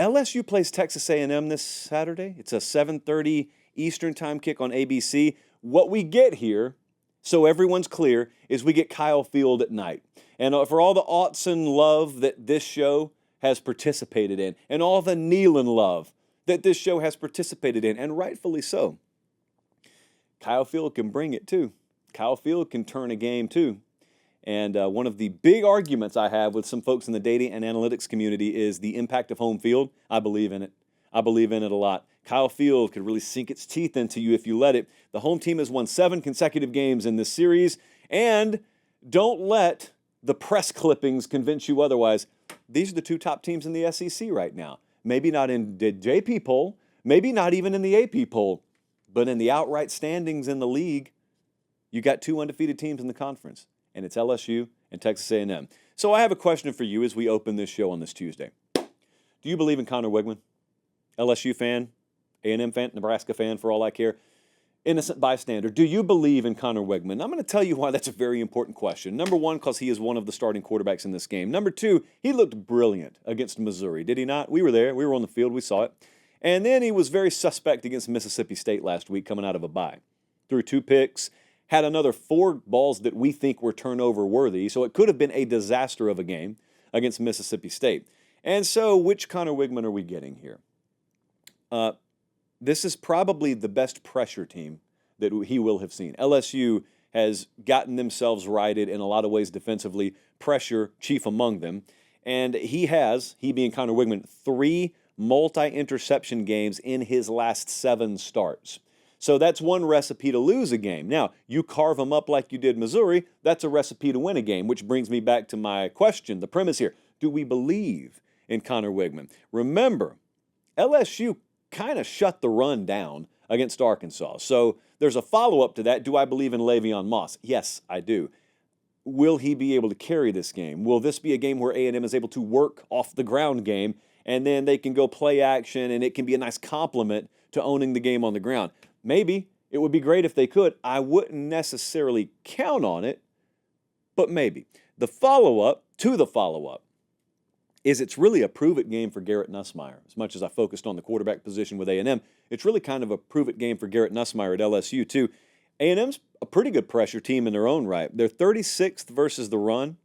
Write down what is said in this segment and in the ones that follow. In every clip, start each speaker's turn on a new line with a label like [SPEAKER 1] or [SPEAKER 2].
[SPEAKER 1] LSU plays Texas A&M this Saturday. It's a 7:30 Eastern time kick on ABC. What we get here, so everyone's clear, is we get Kyle Field at night. And for all the Autzen love that this show has participated in, and all the Nealon love that this show has participated in, and rightfully so, Kyle Field can bring it too. Kyle Field can turn a game too. And one of the big arguments I have with some folks in the data and analytics community is the impact of home field. I believe in it. I believe in it a lot. Kyle Field could really sink its teeth into you if you let it. The home team has won 7 consecutive games in this series. And don't let the press clippings convince you otherwise. These are the 2 top teams in the SEC right now. Maybe not in the JP poll, maybe not even in the AP poll, but in the outright standings in the league, you got 2 undefeated teams in the conference. And it's LSU and Texas A&M. So I have a question for you as we open this show on this Tuesday. Do you believe in Connor Wigman? LSU fan, A&M fan, Nebraska fan, for all I care. Innocent bystander. Do you believe in Connor Wigman? I'm going to tell you why that's a very important question. Number one, because he is one of the starting quarterbacks in this game. Number two, he looked brilliant against Missouri, did he not? We were there. We were on the field. We saw it. And then he was very suspect against Mississippi State last week coming out of a bye. Threw 2 picks. Had another 4 balls that we think were turnover worthy, so it could have been a disaster of a game against Mississippi State. And so, which Connor Wigman are we getting here? This is probably the best pressure team that he will have seen. LSU has gotten themselves righted in a lot of ways defensively, pressure chief among them. And he being Connor Wigman, 3 multi-interception games in his last 7 starts. So that's one recipe to lose a game. Now, you carve them up like you did Missouri, that's a recipe to win a game, which brings me back to my question, the premise here. Do we believe in Connor Wigman? Remember, LSU kind of shut the run down against Arkansas. So there's a follow-up to that. Do I believe in Le'Veon Moss? Yes, I do. Will he be able to carry this game? Will this be a game where A&M is able to work off the ground game, and then they can go play action, and it can be a nice complement to owning the game on the ground? Maybe. It would be great if they could. I wouldn't necessarily count on it, but maybe. The follow-up to the follow-up is it's really a prove-it game for Garrett Nussmeier. As much as I focused on the quarterback position with A&M, it's really kind of a prove-it game for Garrett Nussmeier at LSU, too. A&M's a pretty good pressure team in their own right. They're 36th versus the run.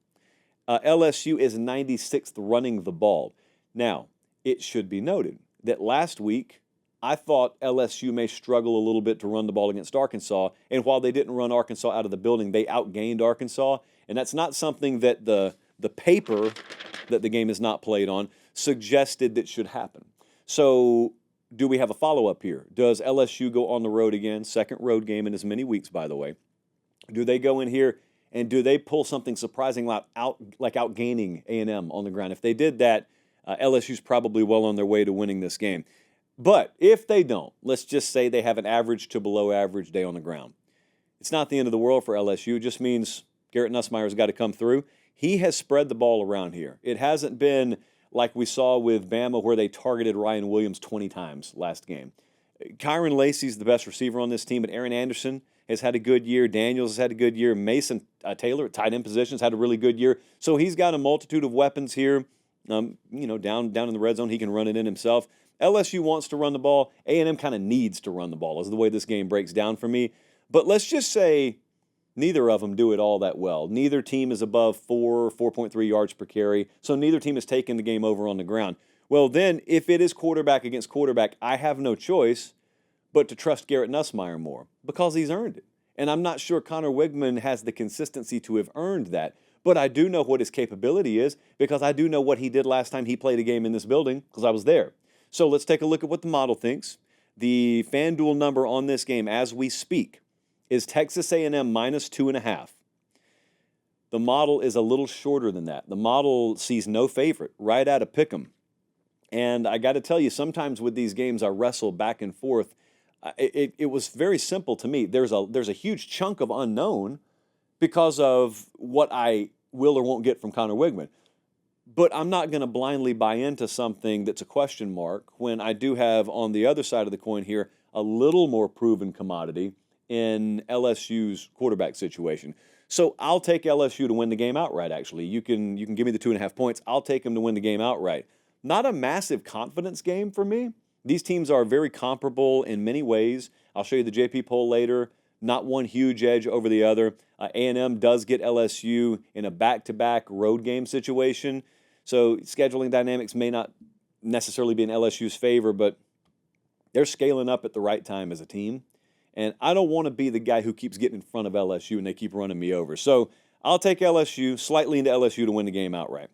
[SPEAKER 1] LSU is 96th running the ball. Now, it should be noted that last week, I thought LSU may struggle a little bit to run the ball against Arkansas, and while they didn't run Arkansas out of the building, they outgained Arkansas, and that's not something that the paper that the game is not played on suggested that should happen. So do we have a follow-up here? Does LSU go on the road again? Second road game in as many weeks, by the way. Do they go in here and do they pull something surprising like outgaining A&M on the ground? If they did that, LSU's probably well on their way to winning this game. But if they don't, let's just say they have an average to below average day on the ground. It's not the end of the world for LSU. It just means Garrett Nussmeier's got to come through. He has spread the ball around here. It hasn't been like we saw with Bama where they targeted Ryan Williams 20 times last game. Kyron Lacey's the best receiver on this team, but Aaron Anderson has had a good year. Daniels has had a good year. Mason Taylor at tight end positions had a really good year. So he's got a multitude of weapons here. Down in the red zone, he can run it in himself. LSU wants to run the ball. A&M kind of needs to run the ball is the way this game breaks down for me. But let's just say neither of them do it all that well. Neither team is above 4.3 yards per carry, so neither team has taken the game over on the ground. Well, then, if it is quarterback against quarterback, I have no choice but to trust Garrett Nussmeier more because he's earned it. And I'm not sure Connor Wigman has the consistency to have earned that. But I do know what his capability is because I do know what he did last time he played a game in this building because I was there. So let's take a look at what the model thinks. The FanDuel number on this game as we speak is Texas A&M minus 2.5. The model is a little shorter than that. The model sees no favorite right out of pick'em. And I got to tell you, sometimes with these games I wrestle back and forth. It was very simple to me. There's a huge chunk of unknown because of what I will or won't get from Connor Wigman. But I'm not going to blindly buy into something that's a question mark when I do have on the other side of the coin here a little more proven commodity in LSU's quarterback situation. So I'll take LSU to win the game outright, actually. You can give me the 2.5 points. I'll take them to win the game outright. not a massive confidence game for me. These teams are very comparable in many ways. I'll show you the JP poll later. Not one huge edge over the other. A&M does get LSU in a back-to-back road game situation, so scheduling dynamics may not necessarily be in LSU's favor, but they're scaling up at the right time as a team. And I don't want to be the guy who keeps getting in front of LSU and they keep running me over. So I'll take LSU, slightly into LSU to win the game outright.